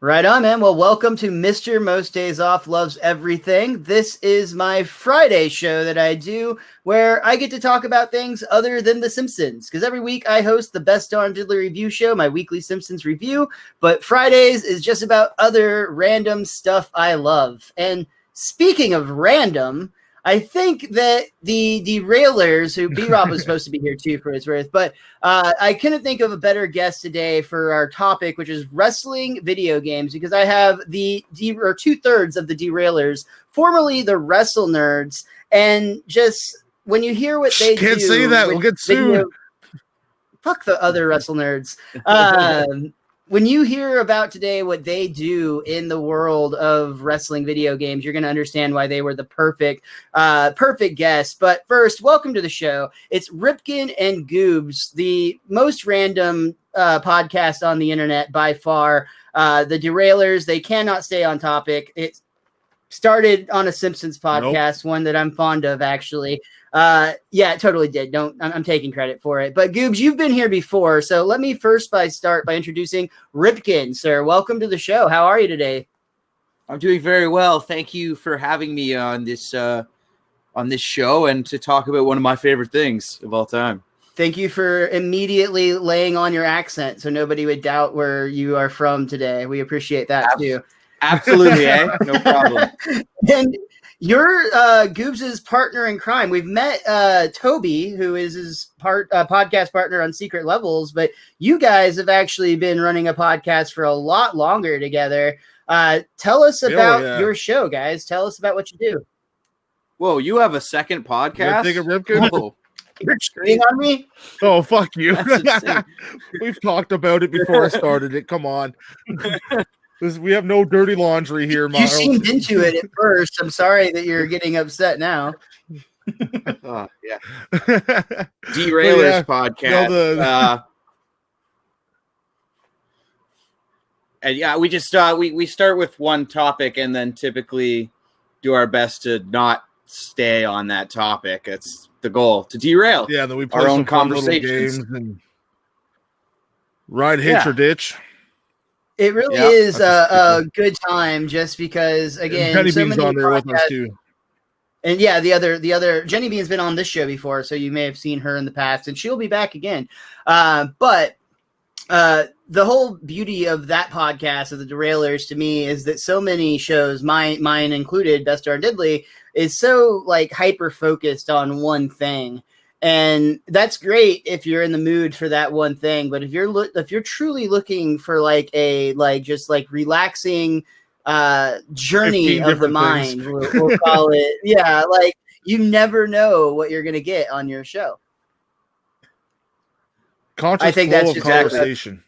Right on, man. Well, welcome to Mr. Most Days Off Loves Everything. This is my Friday show that I do where I get to talk about things other than The Simpsons. Because every week I host the Best Darn Diddly Review Show, my weekly Simpsons review. But Fridays is just about other random stuff I love. And speaking of random, I think that the Derailers, who B-Rob was supposed to be here too for his worth, but I couldn't think of a better guest today for our topic, which is wrestling video games, because I have the 2/3 of the Derailers, formerly the Wrestle Nerds, and just when you hear what they can't do, say that we'll get sued. Fuck the other Wrestle Nerds. When you hear about today what they do in the world of wrestling video games, you're going to understand why they were the perfect guest. But first, welcome to the show. It's Ripken and Goobs, the most random podcast on the internet by far. The Derailers, they cannot stay on topic. It started on a Simpsons podcast, one that I'm fond of, actually. Yeah, it totally did. I'm taking credit for it. But Goobs, you've been here before, so let me first start by introducing Ripken, sir. Welcome to the show. How are you today? I'm doing very well. Thank you for having me on this show and to talk about one of my favorite things of all time. Thank you for immediately laying on your accent so nobody would doubt where you are from today. We appreciate that too. Absolutely, no problem. And you're Goobs' partner in crime. We've met Toby, who is his podcast partner on Secret Levels, but you guys have actually been running a podcast for a lot longer together. Tell us about your show, guys. Tell us about what you do. Whoa, you have a second podcast? You're cheating on me? Oh, fuck you. We've talked about it before I started it. Come on. We have no dirty laundry here, Miles. You seemed into it at first. I'm sorry that you're getting upset now. Oh, yeah. Derailers podcast. And yeah, we just we start with one topic and then typically do our best to not stay on that topic. It's the goal, to derail. Yeah, then we play our some own conversations games and ride hitch or ditch. It really is a good time, just because, again, Jenny Bean's on there with us too. And yeah, the other Jenny Bean's been on this show before, so you may have seen her in the past, and she'll be back again. But the whole beauty of that podcast of the Derailers to me is that so many shows, mine included, Best Darn Diddly, is so like hyper focused on one thing. And that's great if you're in the mood for that one thing. But if you're truly looking for just relaxing journey of the mind, we'll call it. Yeah, like you never know what you're gonna get on your show. I think that's exactly conversation.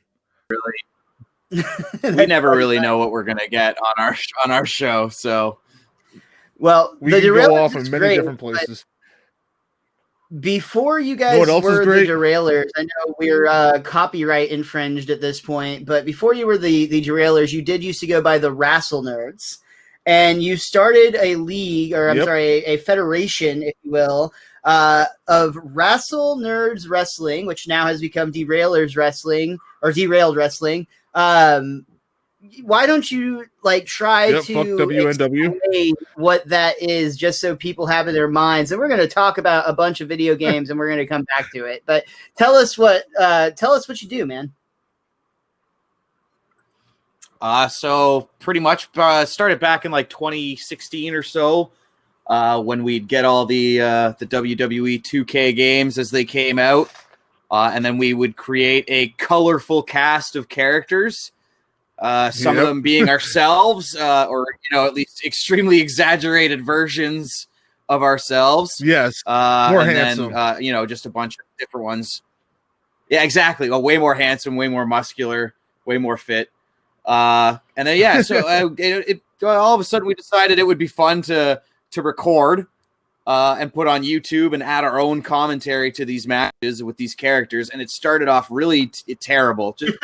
Really, we never really know what we're gonna get on our show. So, well, we can go off in many different places. Before you guys were the Derailers, I know we're copyright infringed at this point, but before you were the Derailers, you did used to go by the Wrestle Nerds, and you started a league, or a federation, if you will, of Wrestle Nerds Wrestling, which now has become Derailers Wrestling, or Derailed Wrestling. Why don't you try to explain what that is, just so people have in their minds? And we're going to talk about a bunch of video games, and we're going to come back to it. But tell us what you do, man. So pretty much started back in 2016 or so, when we'd get all the WWE 2K games as they came out, and then we would create a colorful cast of characters. Some of them being ourselves, or at least extremely exaggerated versions of ourselves. Yes, more handsome. Then, just a bunch of different ones. Yeah, exactly. Well, way more handsome, way more muscular, way more fit. And then so all of a sudden we decided it would be fun to record and put on YouTube and add our own commentary to these matches with these characters. And it started off really terrible, just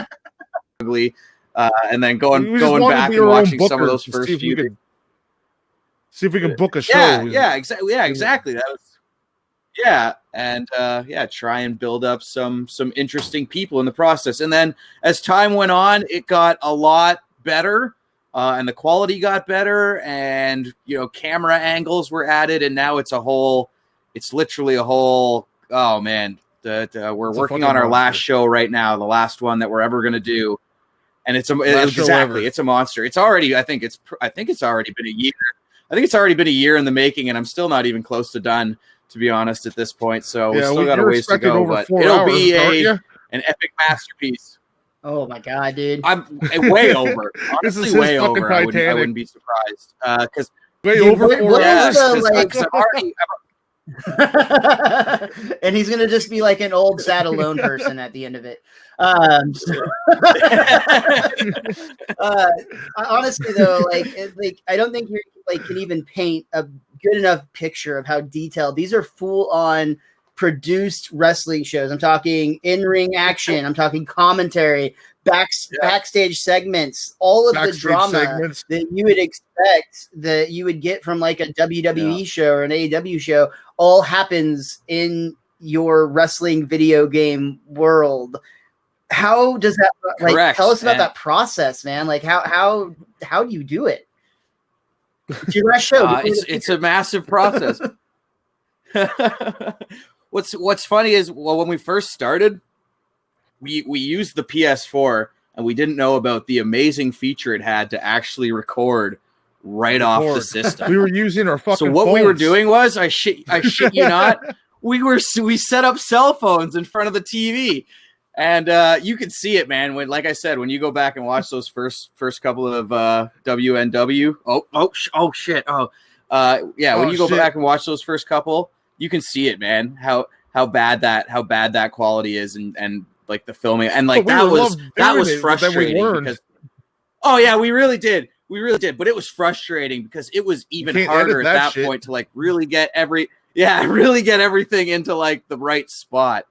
ugly. And then going back and watching some of those first few. See if we can book a show. Yeah, exactly. Yeah, exactly. That was, try and build up some interesting people in the process. And then as time went on, it got a lot better, and the quality got better, and camera angles were added, and now it's literally a whole. Oh man, we're working on our last show right now, the last one that we're ever gonna do, and it's a monster. It's already, I think it's already been a year. I think it's already been a year in the making, and I'm still not even close to done, to be honest, at this point. So we still got a ways to go, but it'll be an epic masterpiece. Oh my god, dude! I'm way over. Honestly, way over. I wouldn't be surprised because way over 4 hours. And he's gonna just be like an old sad alone person at the end of it. Honestly though, like I don't think you can even paint a good enough picture of how detailed these are. Full on produced wrestling shows. I'm talking in-ring action. I'm talking commentary, backstage segments, all of the drama that you would expect that you would get from like a WWE show or an AEW show, all happens in your wrestling video game world. How does that tell us about that process, man? Like how do you do it? It's your last show. It's a massive process. What's funny is, when we first started, we used the PS4 and we didn't know about the amazing feature it had to actually record off the system. We were using our fucking So what phones. we were doing was, I shit you not, we set up cell phones in front of the TV. And you can see it, man. When, like I said, when you go back and watch those first couple of WNW. Oh shit. When you go back and watch those first couple, you can see it, man. How bad that quality is, and like the filming, and like that was frustrating because. Oh yeah, we really did, but it was frustrating because it was even harder at that point to like really get everything into like the right spot.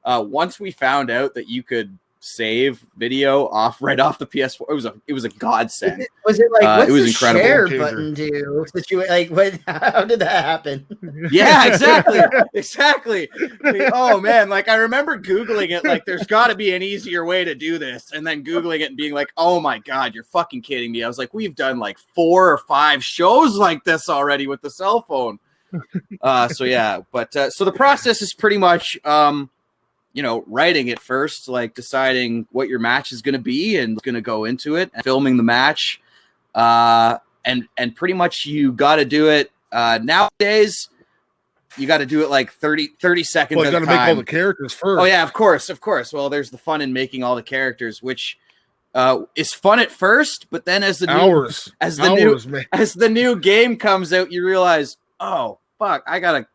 Once we found out that you could save video right off the PS4, it was a godsend. Was it like what's it was the incredible. Share button do? How did that happen? Yeah, exactly. Oh man, like I remember Googling it, like there's got to be an easier way to do this, and then Googling it and being like, oh my god, you're fucking kidding me. I was like, we've done like 4 or 5 shows like this already with the cell phone. So the process is pretty much writing it first, like deciding what your match is going to be and going to go into it, and filming the match. And pretty much you got to do it. Nowadays, you got to do it like 30 seconds. Well, you got to make all the characters first. Oh yeah, of course. Well, there's the fun in making all the characters, which is fun at first, but then as the new game comes out, you realize, oh fuck, I gotta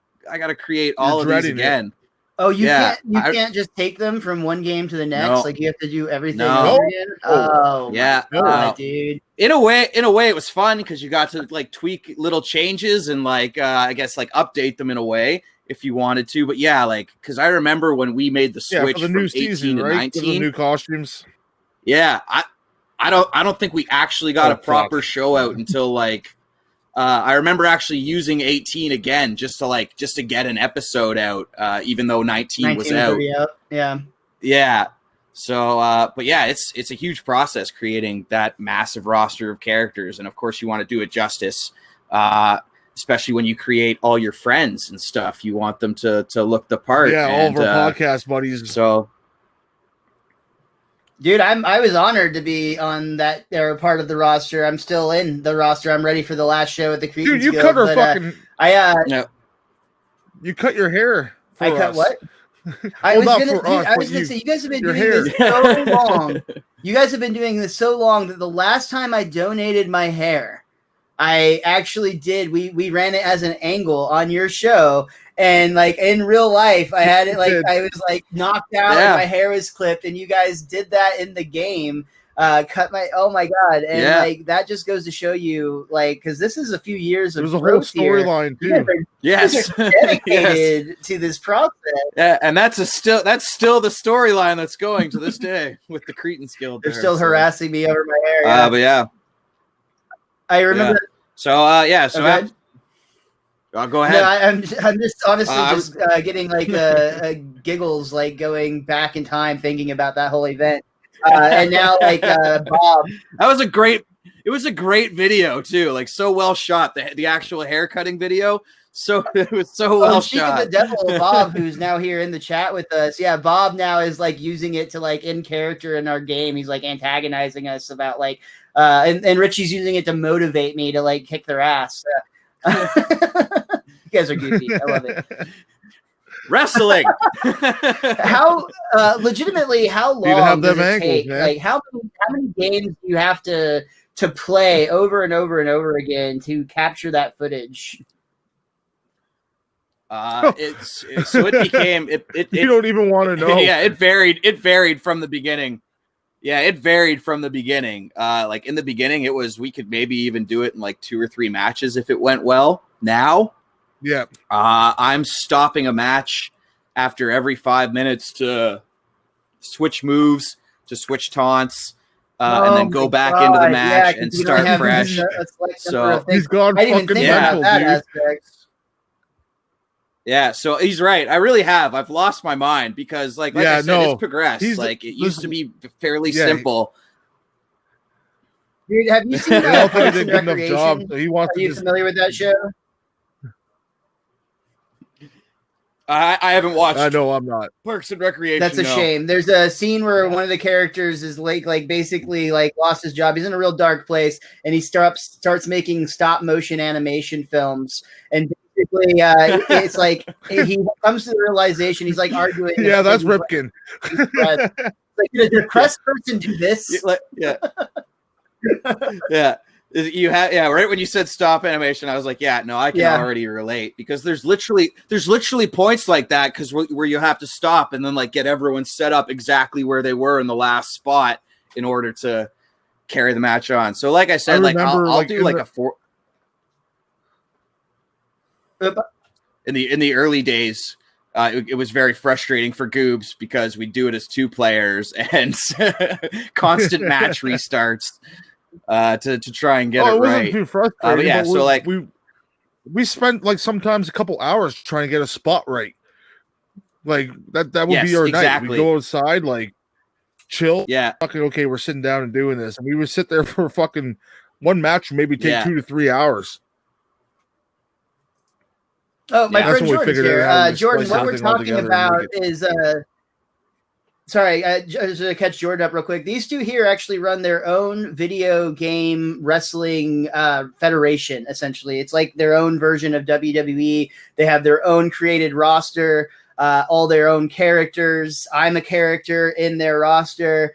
create all of these again. Oh, you can't just take them from one game to the next. No. Like you have to do everything over again. Oh, yeah, dude. In a way, it was fun because you got to like tweak little changes and like I guess like update them in a way if you wanted to. But yeah, like because I remember when we made the switch from 18 to 19, the new costumes. Yeah, I don't think we actually got a proper show out until like. I remember actually using 18 again just to get an episode out, even though 19 was out. Yeah. So, but yeah, it's a huge process creating that massive roster of characters, and of course, you want to do it justice, especially when you create all your friends and stuff. You want them to look the part. Yeah, all of our podcast buddies. So. Dude, I was honored to be on that part of the roster. I'm still in the roster. I'm ready for the last show at the Cretans Dude, you Guild, cut our fucking. No. You cut your hair. I cut what? I was gonna say you guys have been doing this so long. You guys have been doing this so long that the last time I donated my hair, I actually did. We ran it as an angle on your show. And like in real life, I had it like I was like knocked out and my hair was clipped, and you guys did that in the game. Cut my oh my god, and like that just goes to show you, like, because this is a few years of there's a whole storyline too. Yes, dedicated to this process. Yeah, and that's still the storyline that's going to this day with the Cretans Guild. They're still harassing me over my hair. But yeah, I remember. Yeah. So. Go ahead. No, I'm just honestly getting like giggles, like going back in time, thinking about that whole event. And now like Bob. That was a great. It was a great video too. Like so well shot. The actual hair cutting video. So it was so well Speaking shot. of the devil, Bob, who's now here in the chat with us. Yeah, Bob now is like using it to like in character in our game. He's like antagonizing us about like, and Richie's using it to motivate me to like kick their ass. You guys are goofy. I love it. Wrestling. How legitimately? How Need to have long does them it ankles, take? man. Like how many games do you have to play over and over and over again to capture that footage? So it became it. You don't even want to know. Yeah, it varied. It varied from the beginning. Yeah, it varied from the beginning. Like in the beginning, it was we could maybe even do it in like 2 or 3 matches if it went well. Now, Yeah. I'm stopping a match after every 5 minutes to switch moves, to switch taunts, and then go back into the match and start fresh. So He's gone I didn't even fucking think mental, about that dude. aspect. yeah, so he's right. I really have. I've lost my mind because, like Yeah, I said, no. it's progressed. He's- Like it used to be fairly Yeah. simple. Dude, have you seen I don't think he Parks did and a good enough job. Recreation? So he wants Are to you just familiar with that show? I haven't watched no, I'm not. Parks and Recreation. That's a no. shame. There's a scene where one of the characters is like basically like lost his job. He's in a real dark place, and he starts making stop motion animation films. And basically, it's like he comes to the realization. He's like arguing. Yeah, that's like, Ripken. Like, did a depressed person do this? Yeah. Yeah. You have right when you said stop animation, I was like, yeah, no, I can already relate because there's literally points like that because where you have to stop and then like get everyone set up exactly where they were in the last spot in order to carry the match on. So like I said, I'll do like a 4 in the early days. It was very frustrating for Goobs because we do it as 2 players and constant match restarts to try and get it wasn't right. too frustrating. But yeah, but so like we spent like sometimes a couple hours trying to get a spot right. Like that would be our night. We go outside, like chill. Yeah. Fucking okay, we're sitting down and doing this. And we would sit there for fucking one match, maybe take 2 to 3 hours. Oh, my That's friend when we Jordan's figured out how here. to Jordan, splice what we're everything all talking together and about make it- is sorry, just to catch Jordan up real quick. These two here actually run their own video game wrestling federation, essentially. It's like their own version of WWE. They have their own created roster, all their own characters. I'm a character in their roster,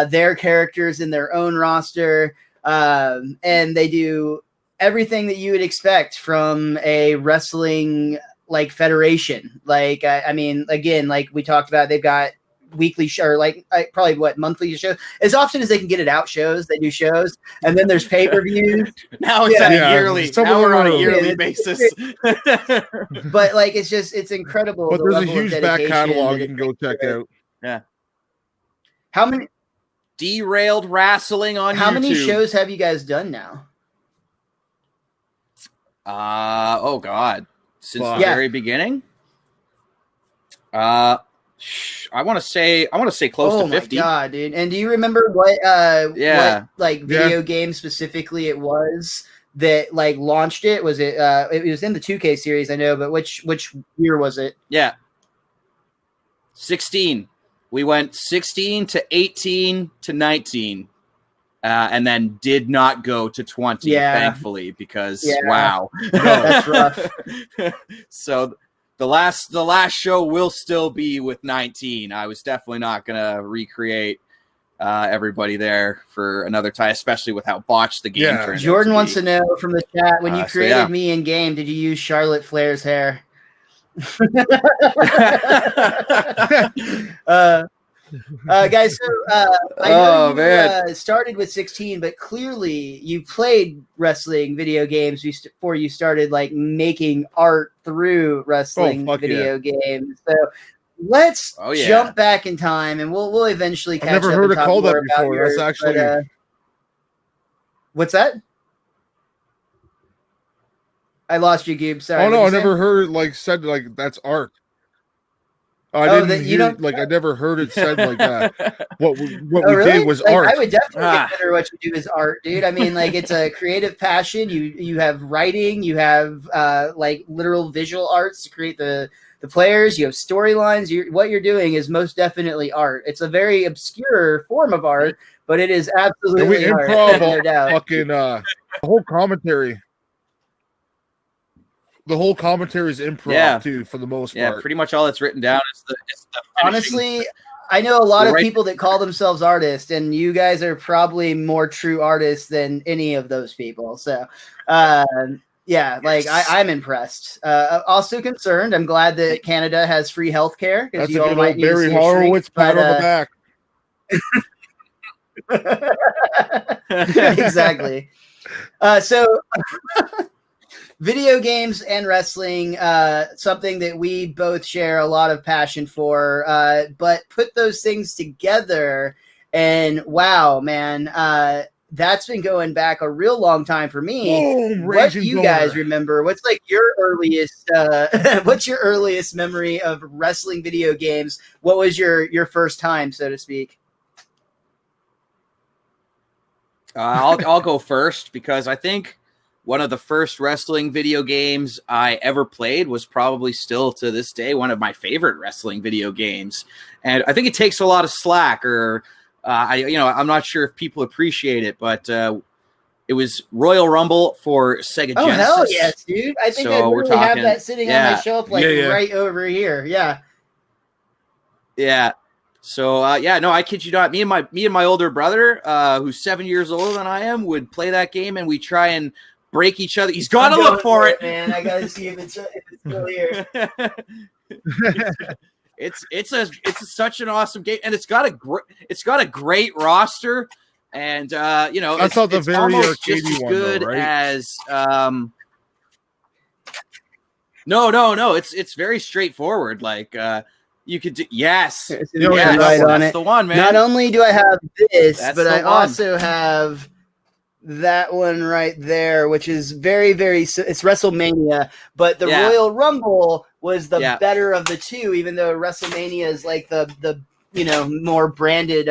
their characters in their own roster, and they do everything that you would expect from a wrestling like federation. Like, I mean, again, like we talked about, they've got weekly show or like probably monthly show as often as they can get it out shows. They do shows, and then there's pay-per-views. Now it's yearly. Some now of we're them on a are- yearly basis. But like it's incredible. But the there's a level of huge back dedication catalog that you it can go check out. Yeah. How many Derailed Wrestling on YouTube. many shows have you guys done now? Oh god. Since the Yeah. very beginning? I want to say close to 50. Oh my god, dude! And do you remember what what like video game specifically it was that like launched it? Was it it was in the 2K series, I know, but which year was it? Yeah. 16. We went 16 to 18 to 19. And then did not go to 20, thankfully, because wow. That's rough. So the last show will still be with 19. I was definitely not gonna recreate everybody there for another time, especially with how botched the game turned out. Jordan wants to know from the chat, when you so created me in game, did you use Charlotte Flair's hair? Guys, so I know you started with 16, but clearly you played wrestling video games before you started like making art through wrestling video games. So let's jump back in time, and we'll eventually catch up. I've never heard and it talk called more that before. about That's yours, actually but, what's that? I lost you, Goob. Sorry. Oh no, what'd I you say? never heard it like said like that's art. I didn't hear, like I never heard it said like that. What we really? did was like, art. I would definitely consider what you do as art, dude. I mean, like, it's a creative passion. You have writing, you have like literal visual arts to create the players. You have storylines. What you're doing is most definitely art. It's a very obscure form of art, but it is absolutely art. No doubt. Fucking the whole commentary. The whole commentary is improv too, for the most part. Yeah, pretty much all that's written down is the honestly, I know a lot of people that call themselves artists, and you guys are probably more true artists than any of those people. So, yeah, like I'm impressed. Also concerned. I'm glad that Canada has free healthcare because you all might need to see Horowitz pat on the back. Exactly. So. Video games and wrestling, something that we both share a lot of passion for, but put those things together and wow, man, that's been going back a real long time for me. What do you guys remember? What's like your earliest, what's your earliest memory of wrestling video games? What was your first time, so to speak? I'll go first because I think one of the first wrestling video games I ever played was probably still to this day one of my favorite wrestling video games. And I think it takes a lot of slack, or I'm not sure if people appreciate it, but it was Royal Rumble for Sega Genesis. Oh, hell yes, dude. I think I literally have that sitting on my shelf right over here. Yeah. Yeah. So I kid you not. Me and my older brother, who's 7 years older than I am, would play that game, and we try and break each other. He's got to look for it, man. I gotta see if it's still here. it's such an awesome game, and it's got a great roster, and it's almost just as good as no. It's very straightforward. Like you could do that's the one, man. Not only do I have this, but I also have that one right there, which is very, very. It's WrestleMania, but the Royal Rumble was the better of the two, even though WrestleMania is like the more branded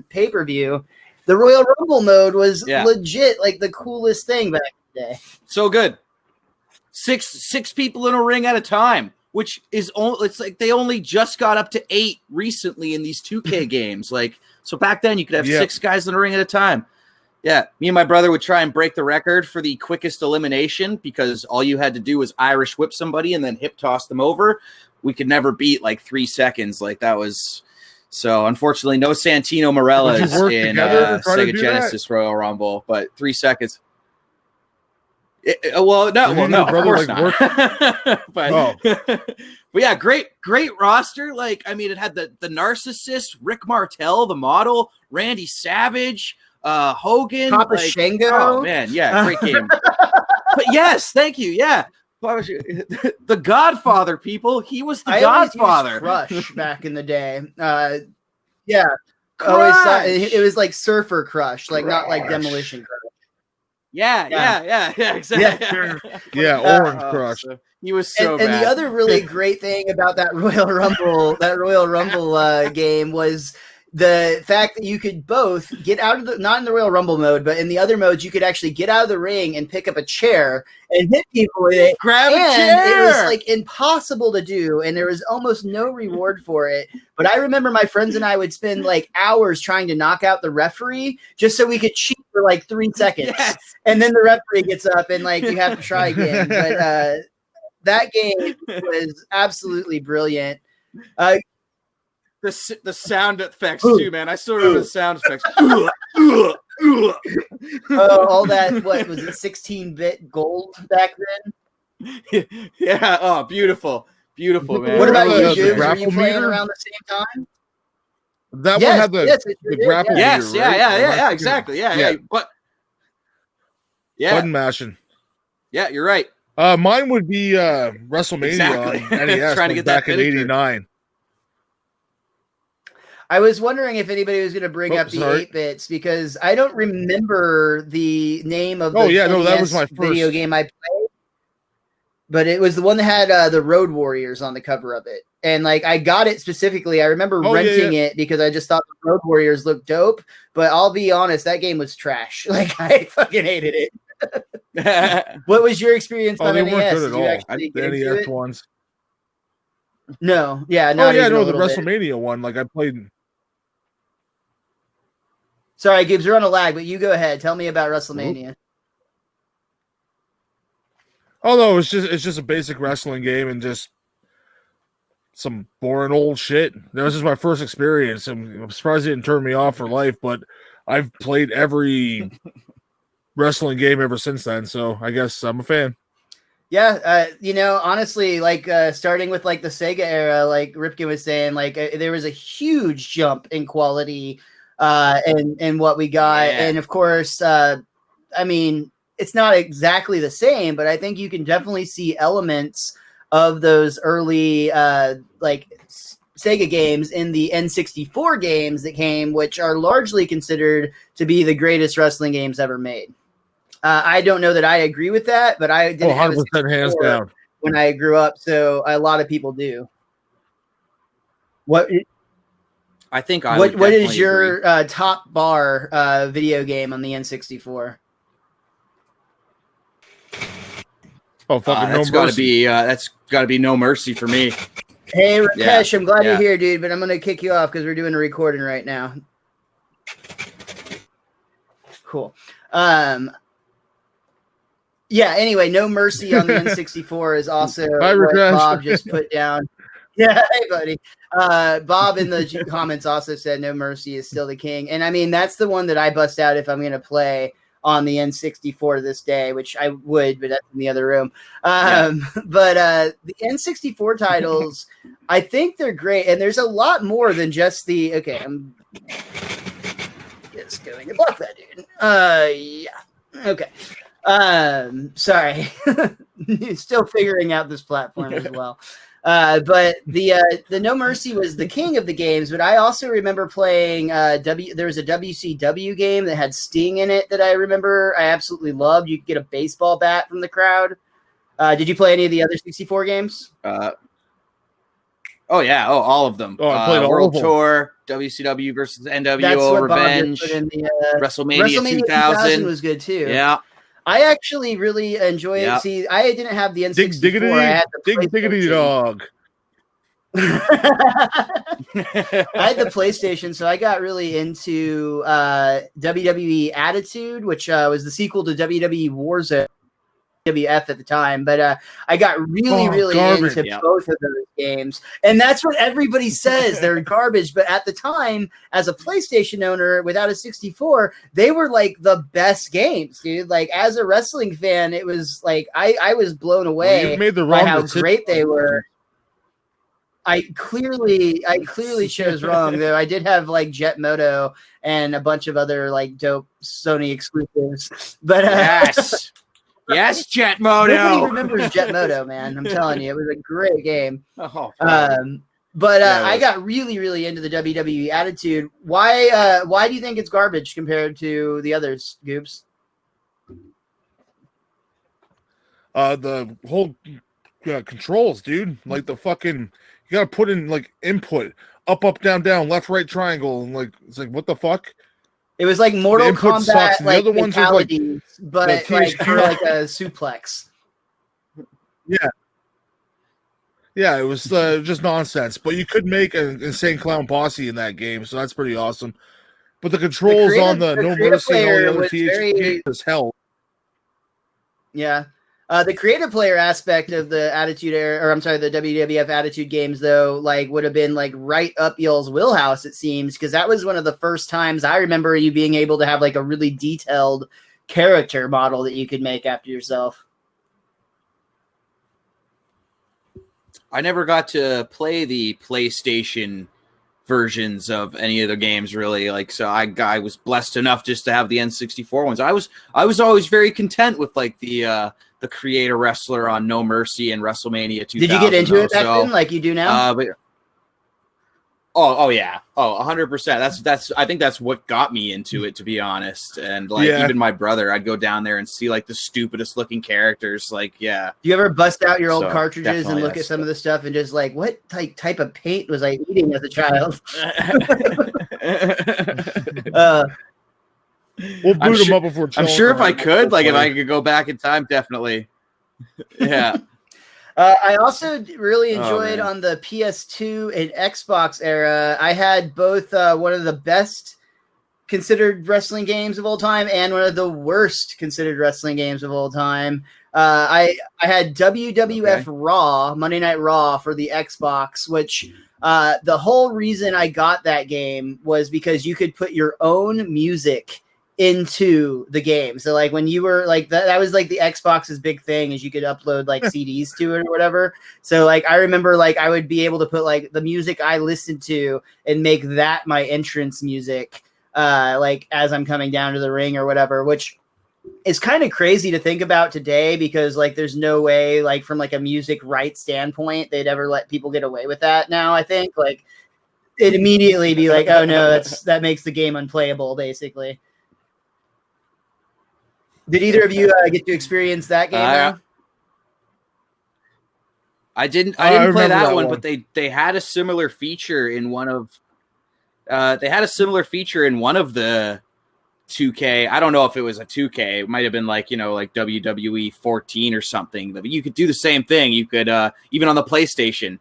pay-per-view. The Royal Rumble mode was legit, like the coolest thing back in the day. So good. Six people in a ring at a time, which is it's like they only just got up to 8 recently in these 2K games. Like, so back then you could have 6 guys in a ring at a time. Yeah, me and my brother would try and break the record for the quickest elimination because all you had to do was Irish whip somebody and then hip toss them over. We could never beat like 3 seconds. Like that was so. Unfortunately, no Santino Morellas in Sega Genesis Royal Rumble, but 3 seconds. No, of course not. But yeah, great roster. Like, I mean, it had the narcissist, Rick Martel, the model, Randy Savage. Hogan, Papa Shango. Oh man, yeah, great game. But yes, thank you. Yeah, the Godfather, people. He was the Godfather. Crush back in the day. Yeah, it was like Surfer Crush, like not like Demolition Crush. Yeah, exactly. Yeah, Orange Crush. So he was so bad. And the other really great thing about that Royal Rumble game was the fact that you could both get out of not in the Royal Rumble mode, but in the other modes, you could actually get out of the ring and pick up a chair and hit people with it. Grab a chair. It was like impossible to do, and there was almost no reward for it. But I remember my friends and I would spend like hours trying to knock out the referee just so we could cheat for like 3 seconds. Yes. And then the referee gets up and like you have to try again. But that game was absolutely brilliant. The sound effects too, man. I still remember the sound effects. All that, what was it, 16-bit gold back then? Yeah. Oh, beautiful, man. What about you, dude? Were you playing around the same time? That one had the grapple meter, right? Yeah, exactly. Yeah. But button mashing. Yeah, you're right. Mine would be WrestleMania on NES trying to get back in '89. I was wondering if anybody was going to bring up the 8-bits because I don't remember the name of the NES that was my first video game I played. but it was the one that had the Road Warriors on the cover of it. And like I got it specifically. I remember renting it because I just thought the Road Warriors looked dope. But I'll be honest, that game was trash. Like I fucking hated it. What was your experience on they NES? weren't good at all. The NES ones. No, yeah, no, the WrestleMania one. Like I played. Sorry, Gibbs, we're on a lag, but you go ahead. Tell me about WrestleMania. Oh no, it's just a basic wrestling game and just some boring old shit. That was just my first experience. I'm surprised it didn't turn me off for life, but I've played every wrestling game ever since then, so I guess I'm a fan. Yeah, honestly, like starting with like the Sega era, like Ripken was saying, like there was a huge jump in quality and what we got. Yeah. And of course, I mean, it's not exactly the same, but I think you can definitely see elements of those early like Sega games in the N64 games that came, which are largely considered to be the greatest wrestling games ever made. I don't know that I agree with that, but I didn't have a hands down when I grew up, so a lot of people do. What I think I what is your top bar video game on the N64? Oh, fucking that's got to be No Mercy for me. Hey, Rakesh, I'm glad you're here, dude, but I'm going to kick you off because we're doing a recording right now. Cool. Yeah, anyway, No Mercy on the N64 is also what Bob just put down. Yeah, hey, buddy. Bob in the comments also said No Mercy is still the king. And, I mean, that's the one that I bust out if I'm going to play on the N64 this day, which I would, but that's in the other room. But the N64 titles, I think they're great. And there's a lot more than just the – okay, I'm just going to block that, dude. Yeah. Okay. Sorry. Still figuring out this platform as well. But the No Mercy was the king of the games, but I also remember playing there was a WCW game that had Sting in it that I remember I absolutely loved. You could get a baseball bat from the crowd. Did you play any of the other 64 games? Oh yeah, all of them. I played World Tour, WCW versus NWO, Revenge, WrestleMania 2000 was good too. Yeah. I actually really enjoy it. See, I didn't have the N64. I had the Diggity dog. I had the PlayStation, so I got really into WWE Attitude, which was the sequel to WWE Warzone, WF at the time. But I got really into both of those games. And that's what everybody says. They're garbage. But at the time, as a PlayStation owner without a 64, they were like the best games, dude. Like as a wrestling fan, it was like I was blown away by how great they were. I clearly chose wrong though. I did have like Jet Moto and a bunch of other like dope Sony exclusives. But Yes, Jet Moto. Nobody remembers Jet Moto, man. I'm telling you, it was a great game. I got really into the WWE Attitude. Why do you think it's garbage compared to the others, Goobs? The whole controls, dude. Like the fucking, you gotta put in like input, up, down, left, right, triangle, and like it's like what the fuck. It was like Mortal Kombat, like fatalities, but like for like a suplex. Yeah, it was just nonsense. But you could make an insane clown posse in that game, so that's pretty awesome. But the controls on the No Mercy and all the other THQ games is hell. Yeah. The creative player aspect of the Attitude era, or I'm sorry, the WWF Attitude games, though, like would have been like right up y'all's wheelhouse, it seems, because that was one of the first times I remember you being able to have like a really detailed character model that you could make after yourself. I never got to play the PlayStation versions of any of the games, really. Like, so I was blessed enough just to have the N64 ones. I was always very content with like the creator wrestler on No Mercy and WrestleMania 2000. Did you get into it back then, like you do now? Oh yeah. Oh, 100%. That's I think that's what got me into it, to be honest. And like even my brother, I'd go down there and see like the stupidest looking characters. Like, yeah. Do you ever bust out your old So, cartridges and look at some of the stuff and just like, what type of paint was I eating as a child? We'll boot them up before. I'm sure if I could, like, if I could go back in time, definitely. Yeah. I also really enjoyed on the PS2 and Xbox era. I had both one of the best considered wrestling games of all time and one of the worst considered wrestling games of all time. I had WWF Raw, Monday Night Raw for the Xbox, which the whole reason I got that game was because you could put your own music into the game. So like when you were like that was like the Xbox's big thing, is you could upload like CDs to it or whatever. So like I remember like I would be able to put like the music I listened to and make that my entrance music like as I'm coming down to the ring or whatever, which is kind of crazy to think about today, because like there's no way like from like a music rights standpoint they'd ever let people get away with that now. I think like it'd immediately be like, oh no, that makes the game unplayable basically. Did either of you get to experience that game? I didn't play that one, but they had a similar feature in one of the 2K. I don't know if it was a 2K. It might have been like, like WWE 14 or something. But you could do the same thing. You could even on the PlayStation,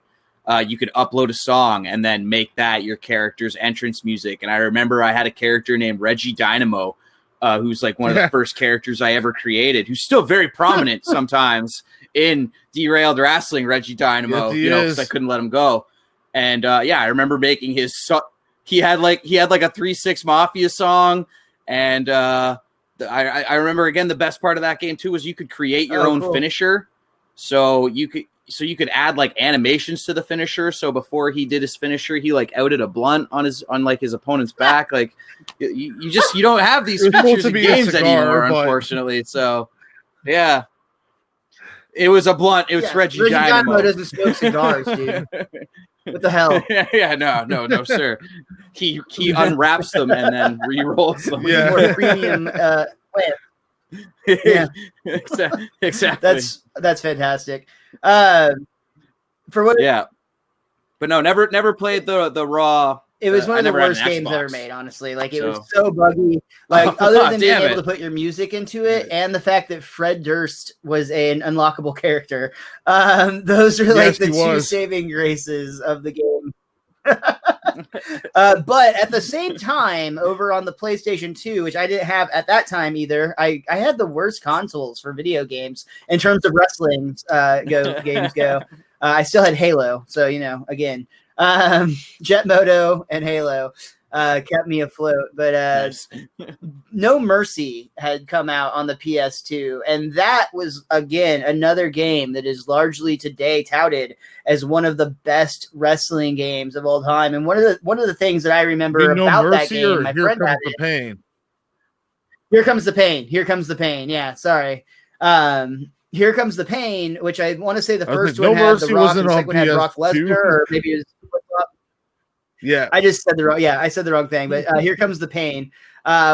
you could upload a song and then make that your character's entrance music. And I remember I had a character named Reggie Dynamo, who's like one of the first characters I ever created, who's still very prominent sometimes in Derailed Wrestling. Reggie Dynamo, because I couldn't let him go. And I remember making his. He had like a 3-6 Mafia song, and I remember again the best part of that game too was you could create your own finisher, so you could add like animations to the finisher. So before he did his finisher, he like outed a blunt on his opponent's back. Like you don't have these features in games anymore, unfortunately. So yeah, it was a blunt. It was Reggie Dynamo. Doesn't smoke cigars, dude. What the hell? No, sir. He unwraps them and then re-rolls them. Yeah, more premium plant. Yeah, exactly. That's fantastic. For what? Yeah, but no, never played the Raw. It was one of the worst games ever made, honestly. Like it was so buggy. Like other than being able to put your music into it, and the fact that Fred Durst was an unlockable character, those are like the two saving graces of the game. But at the same time, over on the PlayStation 2, which I didn't have at that time either, I had the worst consoles for video games in terms of wrestling games go. I still had Halo, so again. Jet Moto and Halo kept me afloat, but No Mercy had come out on the PS2, and that was again another game that is largely today touted as one of the best wrestling games of all time. And one of the things that I remember about that game, my friend had it. Pain. Here Comes the Pain. Here Comes the Pain. Yeah, sorry. Here Comes the Pain, which I want to say the first one had The Rock, the second one had Brock Lesnar, or maybe it was flip-flop. Yeah, I just said I said the wrong thing, but Here Comes the Pain,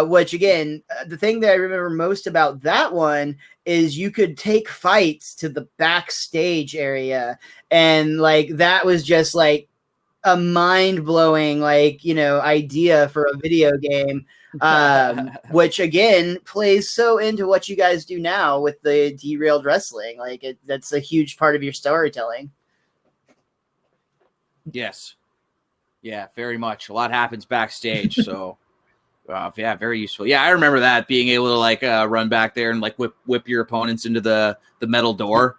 which again, the thing that I remember most about that one is you could take fights to the backstage area, and like that was just like a mind-blowing idea for a video game. Which again plays so into what you guys do now with the Derailed Wrestling. Like that's a huge part of your storytelling. Yes. Yeah, very much. A lot happens backstage. So very useful. Yeah, I remember that, being able to like run back there and like whip your opponents into the metal door.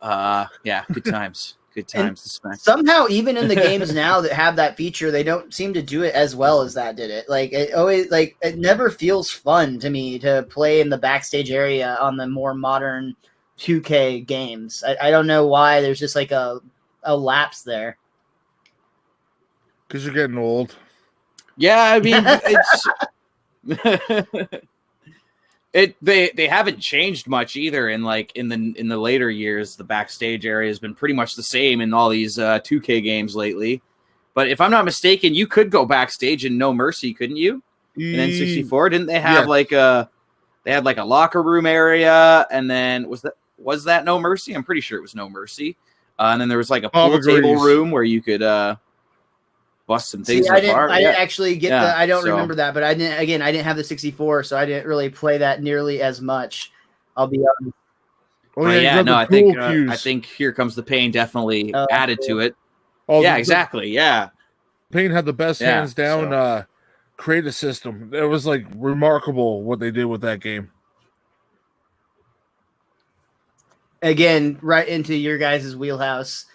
Good times. Good times to spend. Somehow, even in the games now that have that feature, they don't seem to do it as well as that did it. Like it never feels fun to me to play in the backstage area on the more modern 2K games. I don't know why. There's just like a lapse there. Because you're getting old. Yeah, I mean, it's they haven't changed much either. In the later years, the backstage area has been pretty much the same in all these 2K games lately. But if I'm not mistaken, you could go backstage in No Mercy, couldn't you? In N64, didn't they have they had like a locker room area, and then was that No Mercy? I'm pretty sure it was No Mercy. And then there was like a pool table room where you could bust some things apart. I didn't actually get the. I don't remember that, but I didn't have the 64, so I didn't really play that nearly as much. I'll be honest. Oh, I think Here Comes the Pain definitely added to it. Oh, exactly. Yeah. Pain had the best hands down creative system. It was like remarkable what they did with that game. Again, right into your guys' wheelhouse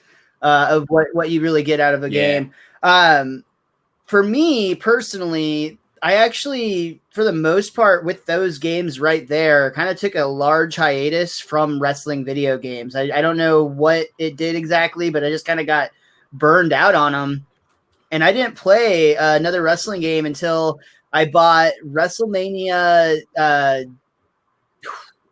of what you really get out of a game. For me personally, I actually, for the most part, with those games right there, kind of took a large hiatus from wrestling video games. I don't know what it did exactly, but I just kind of got burned out on them. And I didn't play another wrestling game until I bought WrestleMania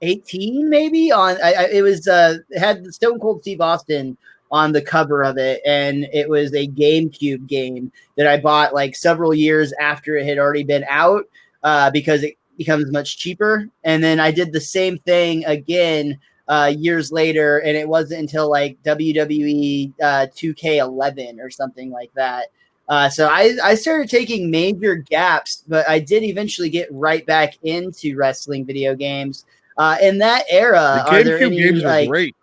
18, maybe. It had Stone Cold Steve Austin on the cover of it, and it was a GameCube game that I bought like several years after it had already been out because it becomes much cheaper. And then I did the same thing again years later, and it wasn't until like WWE 2K11 or something like that. So I started taking major gaps, but I did eventually get right back into wrestling video games. In that era, are there any games are great?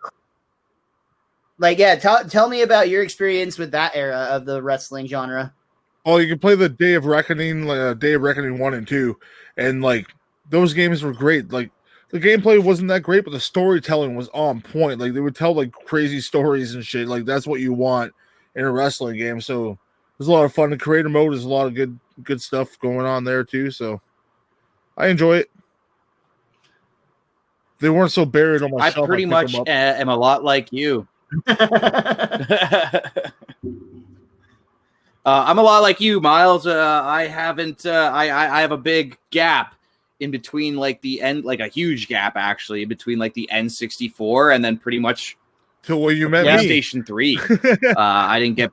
Tell me about your experience with that era of the wrestling genre. Oh, you can play the Day of Reckoning, Day of Reckoning 1 and 2, and like those games were great. Like the gameplay wasn't that great, but the storytelling was on point. Like they would tell like crazy stories and shit. Like that's what you want in a wrestling game. So there's a lot of fun. The creator mode is a lot of good stuff going on there too. So I enjoy it. They weren't so buried on my shelf. I pretty much am a lot like you. I'm a lot like you, Miles. I haven't. I have a big gap in between, like the end, like a huge gap actually between like the N64 and then pretty much till where you met PlayStation 3. I didn't get.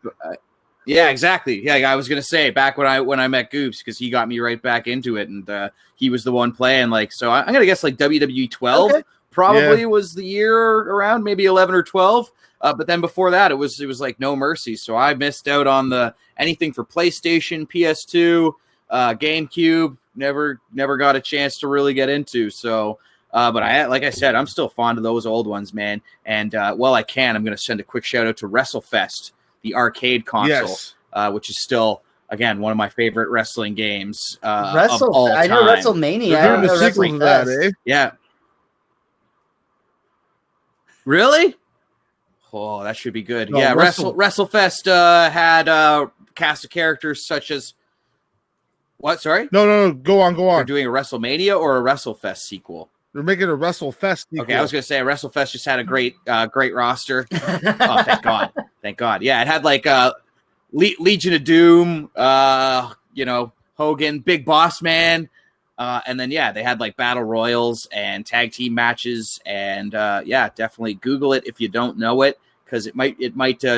Yeah, exactly. Yeah, I was gonna say back when I met Goops because he got me right back into it, and he was the one playing. Like, so I'm gonna guess like WWE 12 probably was the year around, maybe 11 or 12. But then before that, it was like No Mercy. So I missed out on anything for PlayStation, PS2, GameCube. Never got a chance to really get into. So, but like I said, I'm still fond of those old ones, man. And while I can, I'm gonna send a quick shout out to WrestleFest, the arcade console, which is still, again, one of my favorite wrestling games of all time. I know WrestleMania. They're doing the sequel to that, eh? Yeah. Really? Oh, that should be good. No, yeah, WrestleFest had cast of characters such as what? Sorry? No. Go on. They're doing a WrestleMania or a WrestleFest sequel? They're making a WrestleFest sequel. Okay, I was going to say WrestleFest just had a great roster. Oh, thank God. Yeah, it had like Legion of Doom, Hogan, Big Boss Man, and then they had like battle royals and tag team matches, and definitely Google it if you don't know it, because it might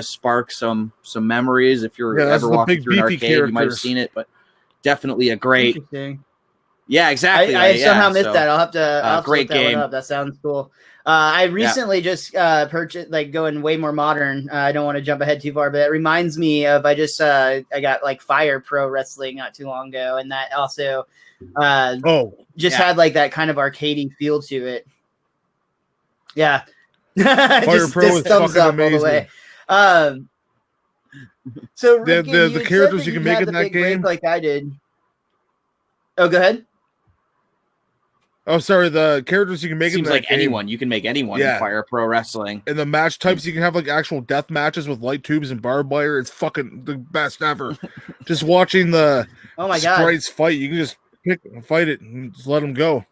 spark some memories if you're ever walking through an arcade. You might have seen it, but definitely a great. Yeah, exactly. I somehow missed that. I'll have to great look that game. one up. That sounds cool. I recently just purchased, like going way more modern. I don't want to jump ahead too far, but it reminds me of I got like Fire Pro Wrestling not too long ago, and that also had like that kind of arcadey feel to it. Yeah, Fire Pro is fucking amazing. All the way. So Ricky, the characters you can make in that game, like I did. Oh, go ahead. Oh, sorry. The characters you can make seems in that like game, anyone. You can make anyone in Fire Pro Wrestling. And the match types, you can have like actual death matches with light tubes and barbed wire. It's fucking the best ever. Just watching the sprites fight, you can just pick and fight it and just let them go.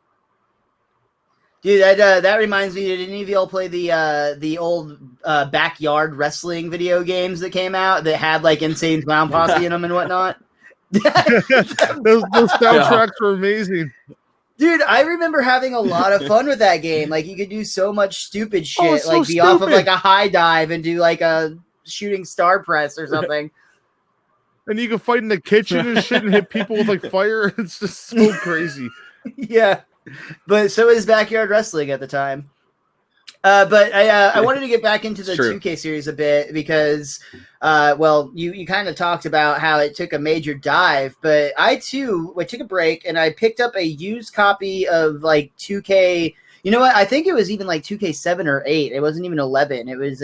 Dude, that reminds me. Did any of y'all play the old backyard wrestling video games that came out that had like Insane Clown Posse in them and whatnot? those soundtracks were amazing. Dude, I remember having a lot of fun with that game. Like, you could do so much stupid shit, like be off of like a high dive and do like a shooting star press or something. And you can fight in the kitchen and shit and hit people with like fire. It's just so crazy. Yeah, but so is backyard wrestling at the time. But I wanted to get back into the 2K series a bit because, well, you kind of talked about how it took a major dive, but I too took a break and I picked up a used copy of like 2K. You know what? I think it was even like 2K7 or 8. It wasn't even 11. It was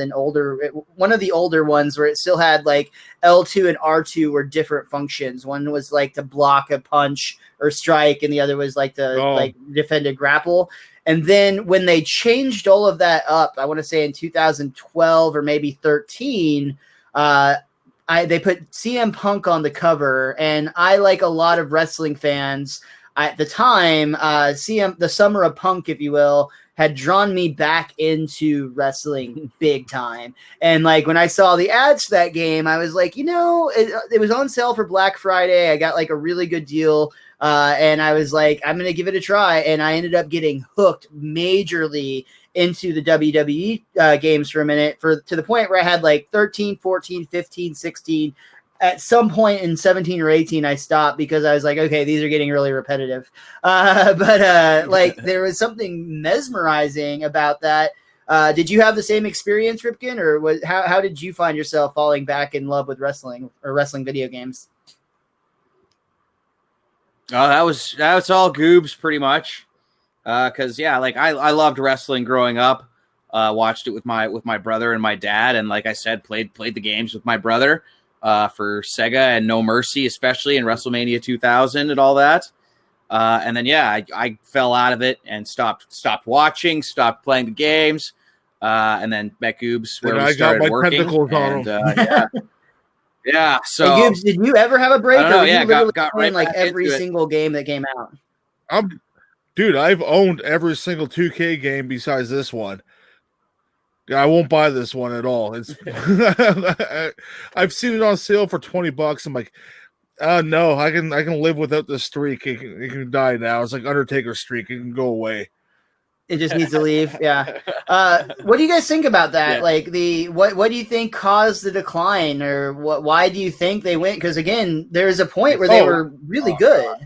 one of the older ones where it still had like L2 and R2 were different functions. One was like to block a punch or strike, and the other was like to like defend a grapple. And then when they changed all of that up, I want to say in 2012 or maybe 13, they put CM Punk on the cover, and I, like a lot of wrestling fans at the time, the Summer of Punk, if you will, had drawn me back into wrestling big time. And like when I saw the ads to that game, I was like, it was on sale for Black Friday. I got like a really good deal. And I was like, I'm going to give it a try. And I ended up getting hooked majorly into the WWE games for a minute, to the point where I had like 13, 14, 15, 16. At some point in 17 or 18, I stopped because I was like, okay, these are getting really repetitive. But like there was something mesmerizing about that. Did you have the same experience, Ripken, or how did you find yourself falling back in love with wrestling or wrestling video games? That was all Goobs pretty much. Cause yeah, like I loved wrestling growing up. Watched it with my brother and my dad. And like I said, played the games with my brother, for Sega and No Mercy, especially in WrestleMania 2000 and all that. And then, yeah, I fell out of it and stopped watching, stopped playing the games. And then met Goobs where we started working. Yeah. Yeah. So, hey, Goobs, did you ever have a break? Or you literally got playing right like every single game that came out? Dude, I've owned every single 2K game besides this one. I won't buy this one at all. It's I've seen it on sale for $20. I'm like, no, I can live without this streak. It can die now. It's like Undertaker's streak. It can go away. It just needs to leave. Yeah. What do you guys think about that? Yeah. Like what do you think caused the decline, or why do you think they went? Because again, there's a point where they were really good.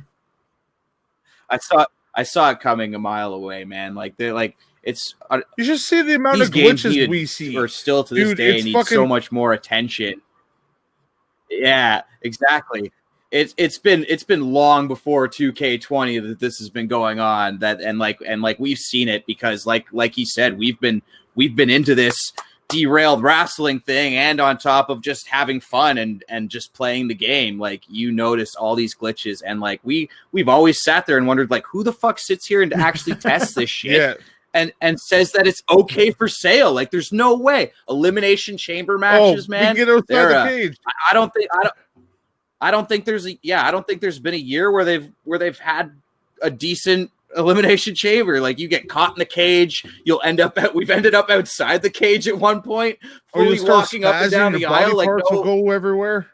I saw it coming a mile away, man. Like they're like. You should see the amount of glitches we see. Or still to this day need so much more attention. Yeah, exactly. It's been long before 2K20 that this has been going on. And we've seen it because like he said, we've been into this derailed wrestling thing, and on top of just having fun and just playing the game, like you notice all these glitches, and like we've always sat there and wondered like who the fuck sits here and actually tests this shit. Yeah. And says that it's okay for sale. Like there's no way. Elimination chamber matches, man. Get outside the cage. I don't think there's been a year where they've had a decent elimination chamber. Like you get caught in the cage, we've ended up outside the cage at one point, fully walking up and down the aisle, like will go everywhere.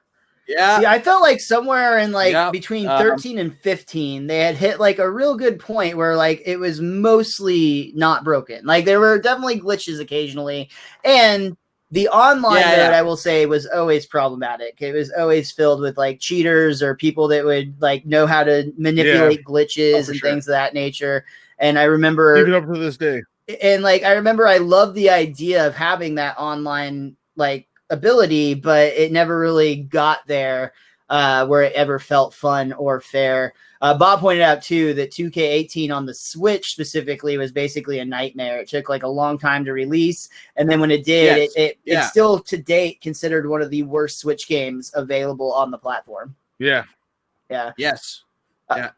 Yeah. See, I felt like somewhere in between 13 and 15, they had hit like a real good point where like it was mostly not broken. Like there were definitely glitches occasionally, and the online mode, I will say, was always problematic. It was always filled with like cheaters or people that would like know how to manipulate glitches and things of that nature. And I remember even up to this day. And like I remember I loved the idea of having that online like ability, but it never really got there where it ever felt fun or fair. Bob pointed out too that 2K18 on the Switch specifically was basically a nightmare. It took like a long time to release, and then when it did, it's still to date considered one of the worst Switch games available on the platform. Yeah. Yes. Yeah.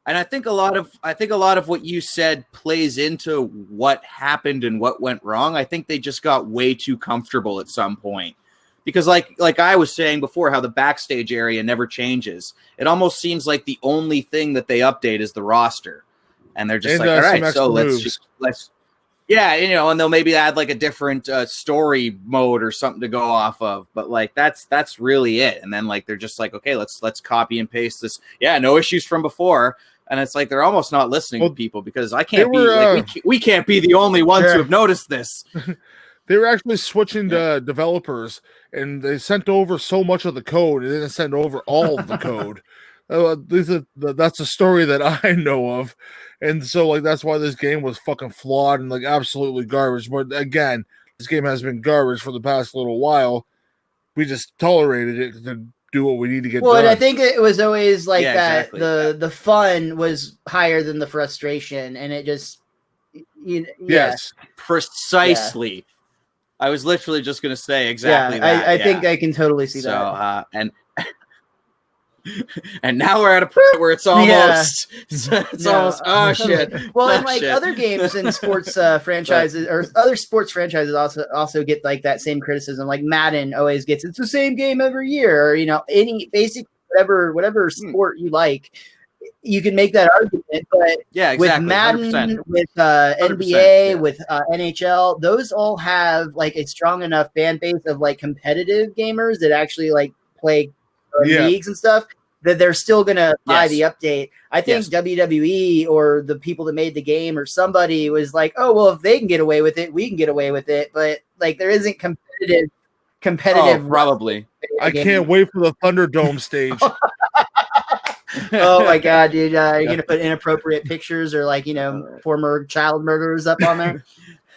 And I think a lot of what you said plays into what happened and what went wrong. I think they just got way too comfortable at some point. Because like I was saying before, how the backstage area never changes. It almost seems like the only thing that they update is the roster. And they're just all right, so let's and they'll maybe add like a different story mode or something to go off of. But like that's really it. And then like they're just like, okay, let's copy and paste this. Yeah, no issues from before. And it's like they're almost not listening to people because we can't be the only ones who have noticed this. They were actually switching to developers, and they sent over so much of the code. They didn't send over all of the code. That's a story that I know of, and so like that's why this game was fucking flawed and like absolutely garbage. But again, this game has been garbage for the past little while. We just tolerated it to do what we need to get done. And I think it was always like that. Exactly. The fun was higher than the frustration, and it just yes, precisely. Yeah. I was literally just going to say exactly that. I think I can totally see that. And now we're at a point where it's almost almost oh shit. Well, and like other games and sports franchises or other sports franchises also get like that same criticism. Like Madden always gets it's the same game every year, or any basic whatever sport you like. You can make that argument, but with Madden, 100%. With NBA, with NHL, those all have like a strong enough fan base of like competitive gamers that actually like play leagues and stuff that they're still gonna buy the update. I think WWE or the people that made the game or somebody was like, oh well, if they can get away with it, we can get away with it. But like there isn't competitive. Oh, probably. I can't wait for the Thunderdome stage. Oh my god, dude! You're gonna put inappropriate pictures or like former child murderers up on there.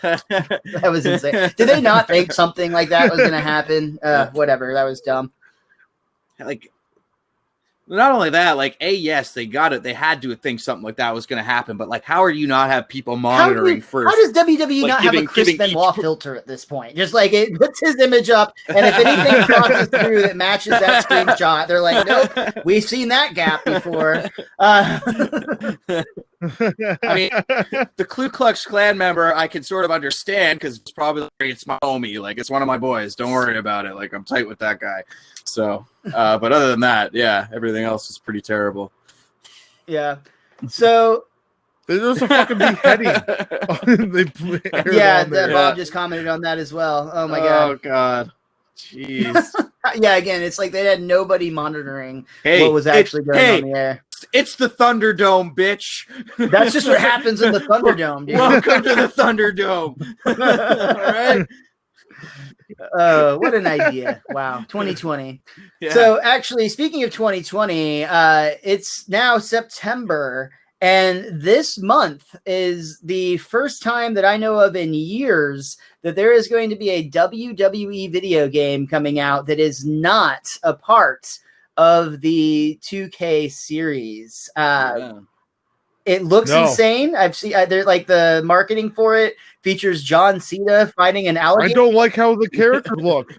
That was insane. Did they not think something like that was gonna happen? Whatever, that was dumb. Like, not only that, like, yes, they got it. They had to think something like that was going to happen. But like, how are you not have people monitoring first? How does WWE not have a Chris Benoit filter at this point? Just like it puts his image up, and if anything crosses through that matches that screenshot, they're like, nope, we've seen that gap before. I mean, the Ku Klux Klan member I can sort of understand because it's my homie, like it's one of my boys. Don't worry about it. Like I'm tight with that guy. So, but other than that, everything else is pretty terrible. Yeah. So there's a fucking beheading. Bob just commented on that as well. Oh my god. Oh god. Jeez. Again, it's like they had nobody monitoring what was actually going on the air. It's the Thunderdome, bitch. That's just what happens in the Thunderdome, dude. Welcome to the Thunderdome. All right. What an idea. Wow. 2020. Yeah. So actually, speaking of 2020, it's now September, and this month is the first time that I know of in years that there is going to be a WWE video game coming out that is not a part of the 2K series. It looks insane. I've seen they're like the marketing for it features John Cena fighting an alligator. I don't like how the characters look.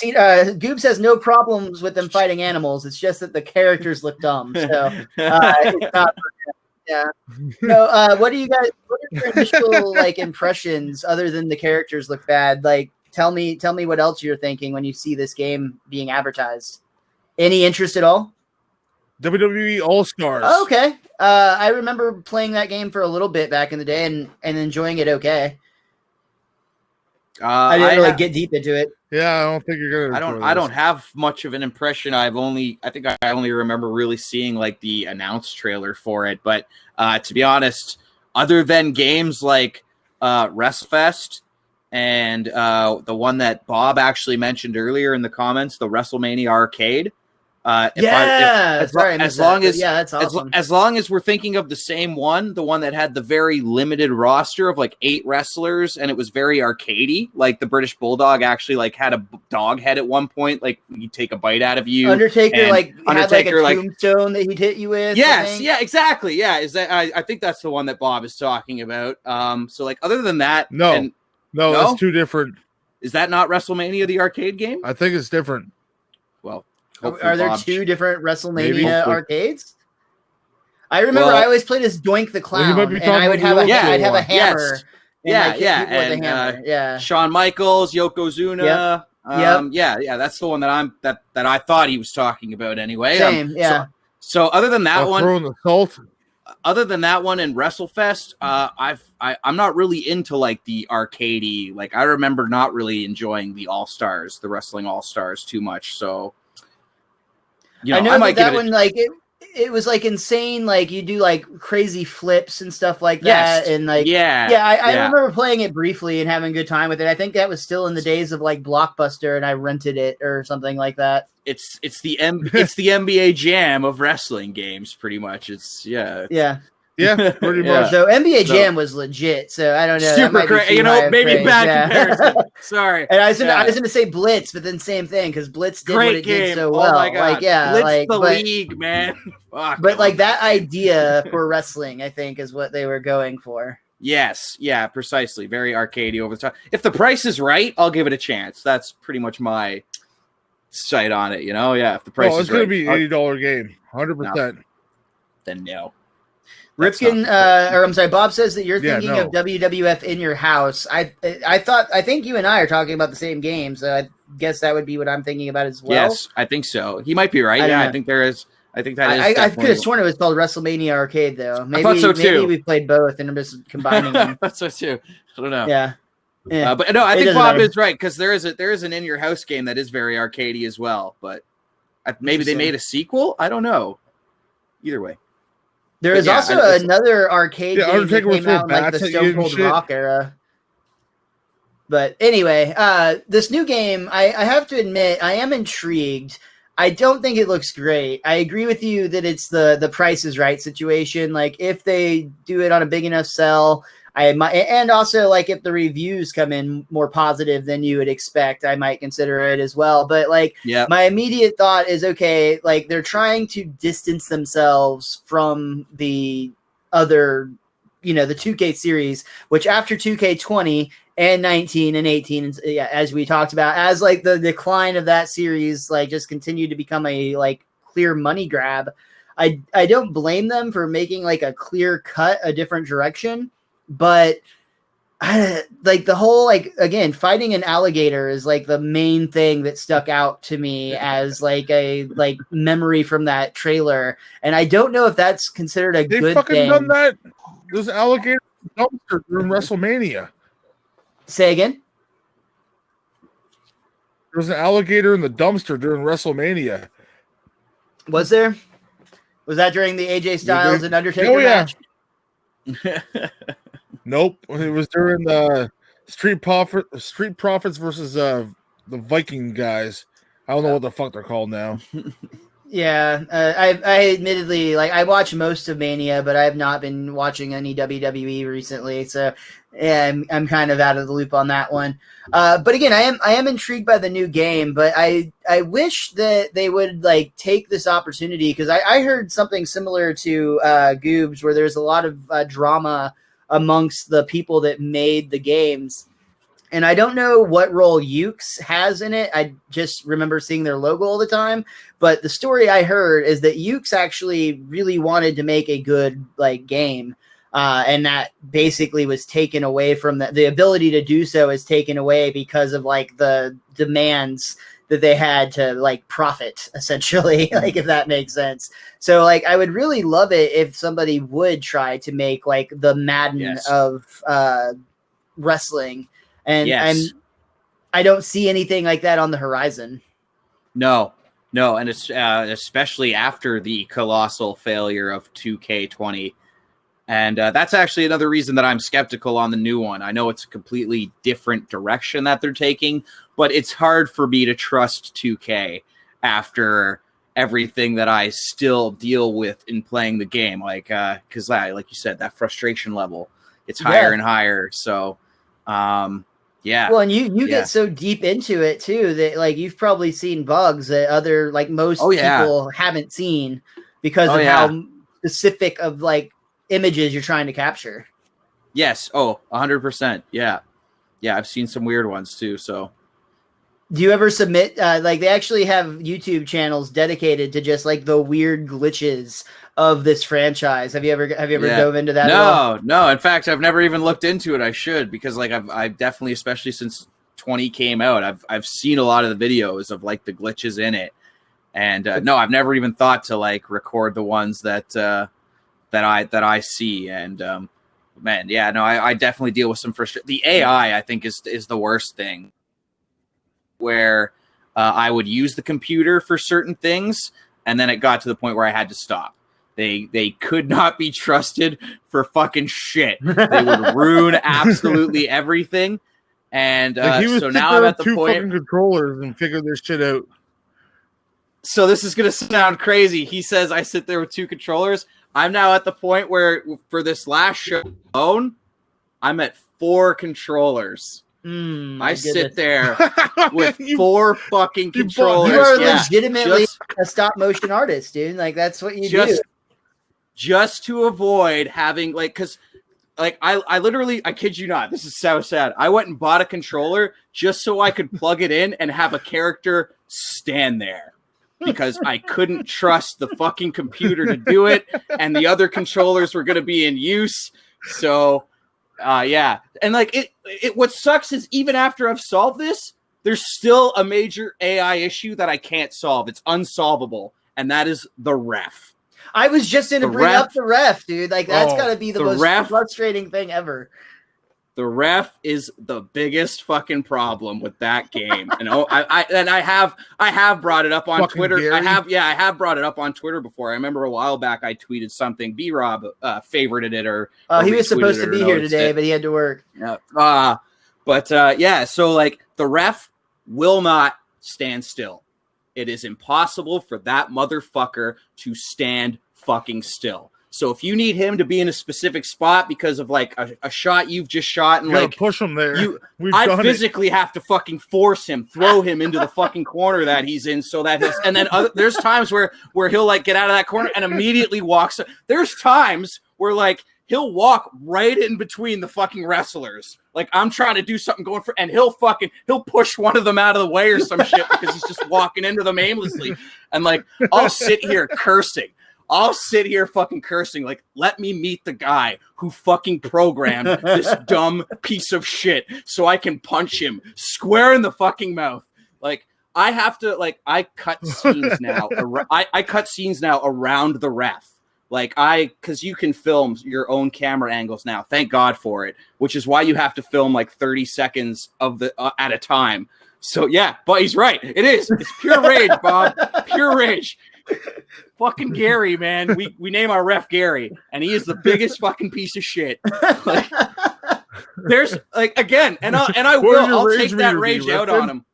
Goobs has no problems with them fighting animals. It's just that the characters look dumb. So it's not So what are your initial like impressions other than the characters look bad? Like tell me what else you're thinking when you see this game being advertised. Any interest at all? WWE All-Stars. Oh, okay. I remember playing that game for a little bit back in the day and enjoying it okay. I didn't really get deep into it. Yeah, I don't think you're gonna. I don't have much of an impression. I think I only remember really seeing like the announced trailer for it. But to be honest, other than games like WrestleFest and the one that Bob actually mentioned earlier in the comments, the WrestleMania Arcade. As long as we're thinking of the same one, the one that had the very limited roster of like 8 wrestlers, and it was very arcadey. Like the British Bulldog actually like had a dog head at one point, like he'd take a bite out of you. Undertaker had like a tombstone that he'd hit you with. Yes, yeah, exactly. Yeah, is that I think that's the one that Bob is talking about. So like other than that, no, that's two different. Is that not WrestleMania the arcade game? I think it's different. Well. Are there two different WrestleMania arcades? I remember I always played as Doink the Clown, and I would have I'd have a hammer. Yes. And Shawn Michaels, Yokozuna. Yep. That's the one that I thought he was talking about anyway. Same, So other than that one, throwing the salt. Other than that one and WrestleFest, I'm not really into like the arcadey. Like I remember not really enjoying the Wrestling All Stars too much. So. I know that one, like it was like insane. Like you do like crazy flips and stuff like that. Yes. And like, I remember playing it briefly and having a good time with it. I think that was still in the days of like Blockbuster, and I rented it or something like that. It's the NBA Jam of wrestling games, pretty much. Yeah, pretty much. So NBA Jam was legit. So I don't know. Super great. You know, maybe bad comparison. Sorry. And I was going to say Blitz, but then same thing because Blitz did great what it game. did so well. Oh my God. Like, yeah, Blitz like the league, man. Fuck. But like that idea for wrestling, I think, is what they were going for. Yes, yeah, precisely. Very arcadey over the top. If the price is right, I'll give it a chance. That's pretty much my sight on it. You know, yeah. If the price is right, it's going to be $80 game, 100%. Then no. Ripken, or I'm sorry, Bob says that you're thinking of WWF in your house. I think you and I are talking about the same game, so I guess that would be what I'm thinking about as well. Yes, I think so. He might be right. I think there is. I think that is. I could have sworn it was called WrestleMania Arcade, though. Maybe, I thought so too. Maybe we played both, and I'm just combining them. That's so too. I don't know. Yeah. But no, I think Bob is right because there is an in your house game that is very arcadey as well. But maybe they made a sequel. I don't know. Either way. There is also another arcade game that came out in like the Stone Cold Rock era. But anyway, this new game, I have to admit, I am intrigued. I don't think it looks great. I agree with you that it's the Price is Right situation. Like if they do it on a big enough sell, I might, and also like if the reviews come in more positive than you would expect, I might consider it as well. But like, my immediate thought is, okay, like they're trying to distance themselves from the other, the 2K series, which after 2K20 and 19 and 18, as we talked about, as like the decline of that series, like just continued to become a like clear money grab. I don't blame them for making like a clear cut, a different direction. But like the whole, like, again, fighting an alligator is like the main thing that stuck out to me as like a memory from that trailer. And I don't know if that's considered a good thing. They fucking done that. There's an alligator dumpster during WrestleMania. Say again? There was an alligator in the dumpster during WrestleMania. Was there? Was that during the AJ Styles and Undertaker match? Nope, it was during the Street Profits versus the Viking guys. I don't know what the fuck they're called now. Yeah, I admittedly, like, I watch most of Mania, but I have not been watching any WWE recently, so yeah, I'm kind of out of the loop on that one. But again, I am intrigued by the new game, but I wish that they would like take this opportunity, because I heard something similar to Goobs, where there's a lot of drama amongst the people that made the games. And I don't know what role Ukes has in it. I just remember seeing their logo all the time. But the story I heard is that Ukes actually really wanted to make a good like game. And that basically was taken away from the ability to do so is taken away because of like the demands that they had to like profit, essentially, like if that makes sense. So like I would really love it if somebody would try to make like the Madden of wrestling. And I don't see anything like that on the horizon. No, and it's especially after the colossal failure of 2K20. And that's actually another reason that I'm skeptical on the new one. I know it's a completely different direction that they're taking, but it's hard for me to trust 2K after everything that I still deal with in playing the game. Like, because like you said, that frustration level, it's higher and higher. So, yeah. Well, and you get so deep into it too that like you've probably seen bugs that other like most people haven't seen because of how specific of like images you're trying to capture. Yes. 100%. Yeah. I've seen some weird ones too. So, do you ever submit? Like they actually have YouTube channels dedicated to just like the weird glitches of this franchise. Have you ever dove into that? No. In fact, I've never even looked into it. I should, because like I've definitely, especially since 20 came out, I've seen a lot of the videos of like the glitches in it, and no, I've never even thought to like record the ones that I see. And man, yeah, no, I definitely deal with some frustration. The AI, I think, is the worst thing, where I would use the computer for certain things, and then it got to the point where I had to stop. They could not be trusted for fucking shit. They would ruin absolutely everything. And so now I'm at the point. Fucking controllers and figure this shit out. So this is gonna sound crazy. He says I sit there with 2 controllers. I'm now at the point where for this last show alone, I'm at 4 controllers. I sit there with 4 fucking controllers. You are legitimately a stop motion artist, dude. Like that's what you do. Just to avoid having because I literally, I kid you not, this is so sad. I went and bought a controller just so I could plug it in and have a character stand there. Because I couldn't trust the fucking computer to do it, and the other controllers were going to be in use. So, yeah. And what sucks is even after I've solved this, there's still a major AI issue that I can't solve. It's unsolvable, and that is the ref. I was just going to bring up the ref, dude. Like that's got to be the most frustrating thing ever. The ref is the biggest fucking problem with that game. And I have brought it up on fucking Twitter. Gary. I have brought it up on Twitter before. I remember a while back I tweeted something. B-Rob favorited it or he was supposed to be here today, but he had to work. Yeah. So the ref will not stand still. It is impossible for that motherfucker to stand fucking still. So if you need him to be in a specific spot because of a shot you've just shot and push him there, I physically have to fucking force him, throw him into the fucking corner that he's in, so that and then there's times where he'll get out of that corner and immediately walks. There's times where he'll walk right in between the fucking wrestlers. I'm trying to do something and he'll push one of them out of the way or some shit because he's just walking into them aimlessly. And I'll sit here cursing. I'll sit here fucking cursing, let me meet the guy who fucking programmed this dumb piece of shit so I can punch him square in the fucking mouth. I have to, I cut scenes now. I cut scenes now around the ref. Because you can film your own camera angles now. Thank God for it, which is why you have to film 30 seconds of at a time. So, yeah, but he's right. It is. It's pure rage, Bob. Pure rage. Fucking Gary, man. We name our ref Gary, and he is the biggest fucking piece of shit. There's again, and I'll take that rage out on him.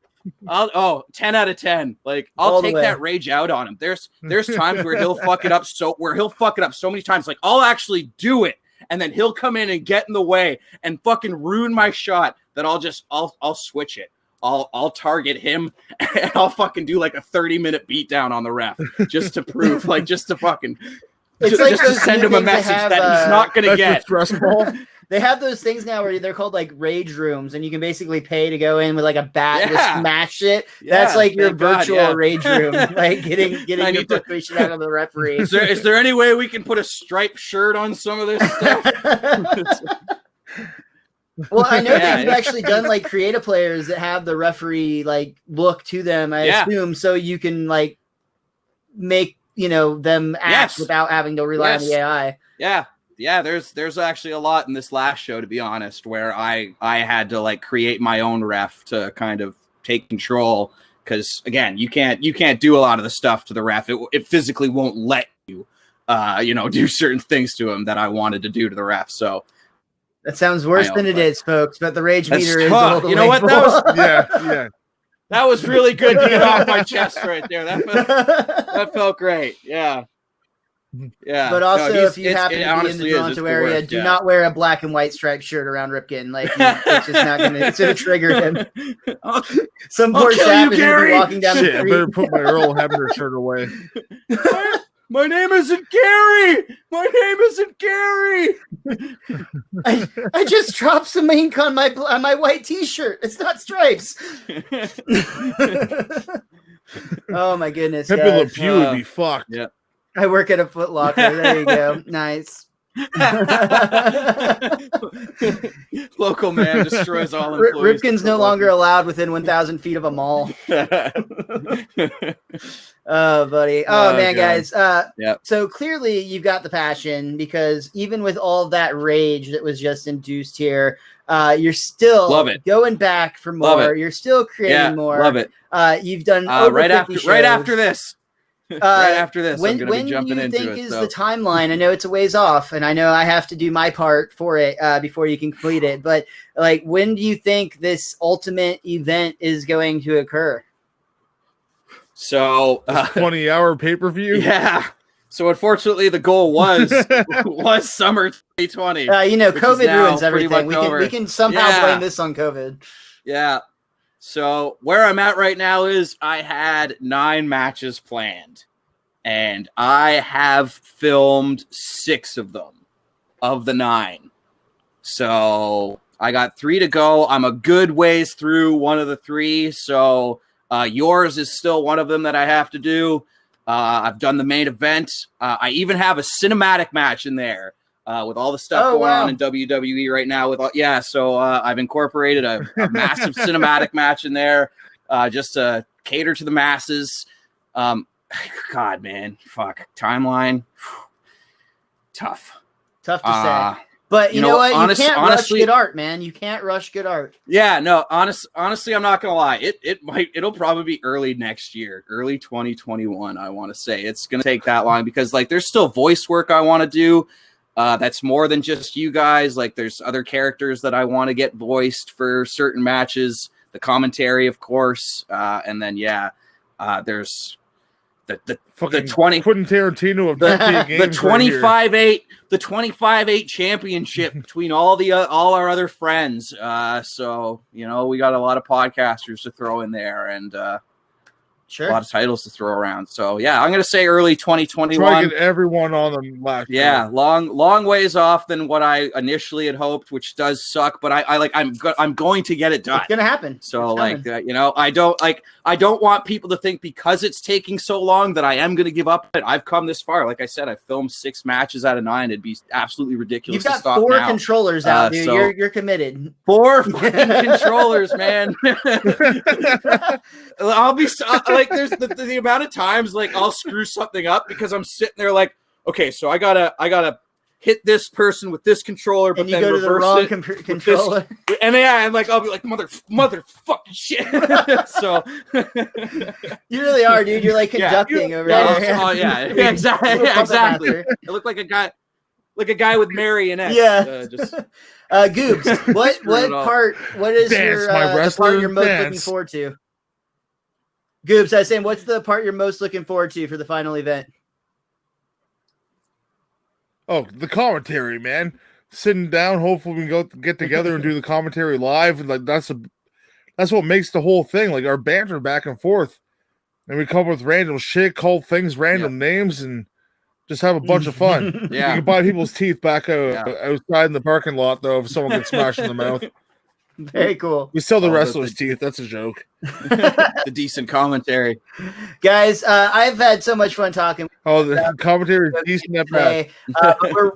10 out of 10. I'll take that rage out on him. There's times where he'll fuck it up so many times. I'll actually do it, and then he'll come in and get in the way and fucking ruin my shot. That I'll switch it. I'll target him and I'll fucking do a 30-minute beatdown on the ref just to prove, just to fucking, just to send him a message that he's not going to get. They have those things now where they're called rage rooms, and you can basically pay to go in with a bat to smash it. Yeah, that's your virtual rage room, getting your frustration out of the referee. Is there any way we can put a striped shirt on some of this stuff? Well, I know that you've actually done creative players that have the referee look to them, I assume, so you can make them act without having to rely on the AI. Yeah, there's actually a lot in this last show, to be honest, where I had to create my own ref to kind of take control, because again, you can't do a lot of the stuff to the ref. It physically won't let you do certain things to him that I wanted to do to the ref. So that sounds worse than it is, folks. But the rage meter is tough. You know what? That was really good to get off my chest right there. That felt great. Yeah. Yeah. But also, if you happen to be in the Toronto area, do not wear a black and white striped shirt around Ripken. It's just not going to. It's going to trigger him. Some poor chap is going to be walking down the street. I better put my Earl Hebner shirt away. My name isn't Gary. My name isn't Gary. I just dropped some ink on my white T-shirt. It's not stripes. Oh my goodness! Pepe Le Pew would be fucked. Yeah. I work at a Foot Locker. There you go. Nice. Local man destroys all employees. Ripken's no longer allowed within 1,000 feet of a mall. Oh, buddy. Oh man, God. Guys. So clearly you've got the passion, because even with all of that rage that was just induced here, you're still going back for more. You're still creating more. Love it. You've done right after this. right after this, I'm when going to be jumping do you into think it. is So. the timeline? I know it's a ways off, and I know I have to do my part for it before you can complete it. But like, when do you think this ultimate event is going to occur? So 20-hour pay-per-view. yeah. So unfortunately, the goal was summer 2020. You know, which is COVID now ruins pretty everything. much over. We can somehow Yeah. blame this on COVID. Yeah. So where I'm at right now is I had 9 matches planned, and I have filmed 6 of them, of the 9. So I got 3 to go. I'm a good ways through one of the 3. So yours is still one of them that I have to do. I've done the main event. I even have a cinematic match in there. With all the stuff going on in WWE right now, so I've incorporated a massive cinematic match in there, just to cater to the masses. God, man, fuck timeline, tough to say. But you know what? You can't rush good art, man. You can't rush good art. Yeah, no, honestly, I'm not gonna lie. It'll probably be early next year, early 2021. I want to say it's gonna take that long because like there's still voice work I want to do. That's more than just you guys. Like there's other characters that I want to get voiced for certain matches, the commentary, of course. And then, there's the Fucking 20 Quentin Tarantino of 2K games. The 25-8 championship between all our other friends. So, you know, we got a lot of podcasters to throw in there and, sure. A lot of titles to throw around. So yeah, I'm gonna say early 2021. Try to get everyone on them last. Yeah, long ways off than what I initially had hoped, which does suck. But I'm going to get it done. It's gonna happen. So you know, I don't want people to think because it's taking so long that I am going to give up. I've come this far. Like I said, I filmed 6 matches out of 9. It'd be absolutely ridiculous. You've got to stop 4 now. controllers out, dude. So you're committed. 4 fucking controllers, man. I'll be like, there's the amount of times like I'll screw something up because I'm sitting there like, okay, so I gotta hit this person with this controller, but and you then go to the wrong controller. And like I'll be like motherfucking shit. So you really are, dude. You're like conducting over there. Oh yeah, exactly. I look like a guy with marionettes. Yeah. Goobs, what is Dance, the part you're most looking forward to? Goobs, I was saying, what's the part you're most looking forward to for the final event? Oh, the commentary, man. Sitting down, hopefully we can get together and do the commentary live. And like that's what makes the whole thing. Like our banter back and forth. And we come up with random shit, call things random names, and just have a bunch of fun. Yeah. You can buy people's teeth back outside in the parking lot, though, if someone gets smashed in the mouth. Very cool. We sell the wrestlers' teeth. That's a joke. The decent commentary. Guys, I've had so much fun talking. Oh, the commentary is decent at best.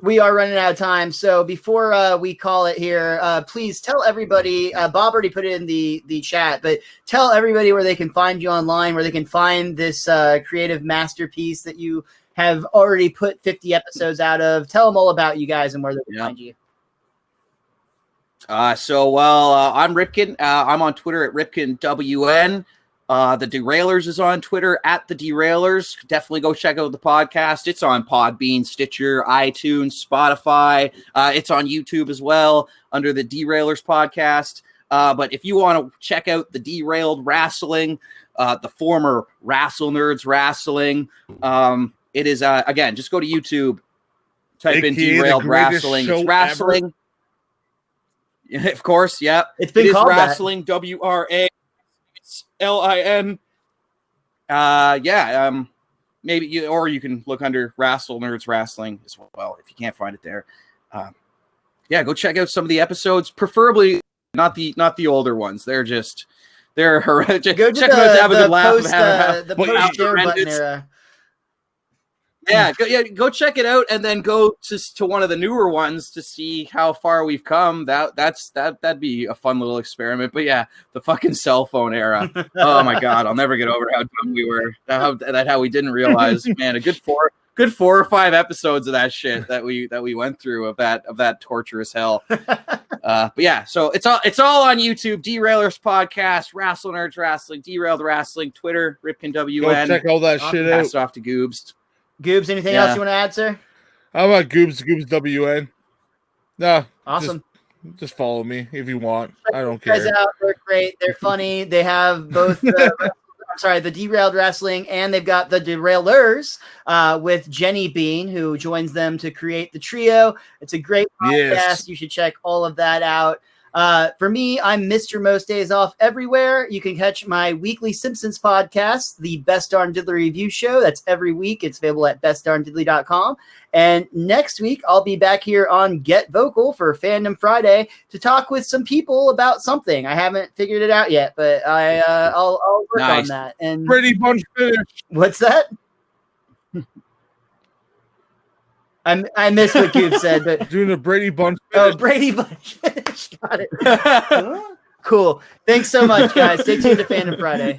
We are running out of time. So before we call it here, please tell everybody, Bob already put it in the chat, but tell everybody where they can find you online, where they can find this creative masterpiece that you have already put 50 episodes out of. Tell them all about you guys and where they can find you. I'm Ripken. I'm on Twitter at RipkenWN. The Derailers is on Twitter at The Derailers. Definitely go check out the podcast. It's on Podbean, Stitcher, iTunes, Spotify. It's on YouTube as well under the Derailers podcast. But if you want to check out the Derailed Wrestling, the former Wrestle Nerds Wrestling, it is, again, just go to YouTube, type in Derailed Wrestling. It's wrestling. Ever. Of course, yeah. It is wrestling, WRASLIN. Maybe you can look under Wrestle Nerds Wrestling as well if you can't find it there. Go check out some of the episodes, preferably not the older ones. They're horrendous. Go check out to have a good laugh. The post-share button era. Yeah, go check it out, and then go to one of the newer ones to see how far we've come. That'd be a fun little experiment. But yeah, the fucking cell phone era. Oh my god, I'll never get over how dumb we were. How we didn't realize, man, a good good 4 or 5 episodes of that shit that we went through of that torturous hell. But yeah, so it's all on YouTube. Derailers Podcast, Wrestle Nerds Wrestling, Derailed Wrestling, Twitter, Ripken Go WN. check all that shit Pass out. it off to Goobs. Goobs, anything Yeah. else you want to add, sir? How about Goobs WN? Nah, Awesome. Just follow me if you want. I don't Guys care. out, they're great. They're funny. They have both the Derailed Wrestling, and they've got the Derailers with Jenny Bean, who joins them to create the trio. It's a great podcast. Yes. You should check all of that out. For me, I'm Mr. Most Days Off everywhere. You can catch my weekly Simpsons podcast, the Best Darn Diddly Review Show. That's every week. It's available at bestdarndiddly.com. And next week, I'll be back here on Get Vocal for Fandom Friday to talk with some people about something. I haven't figured it out yet, but I'll work on Nice. that. And Brady Bunch finish. what's that? I missed what Goob said, but Doing a Brady Bunch finish. oh, Brady Bunch. Got it. Cool. Thanks so much, guys. Stay tuned to Fandom Friday.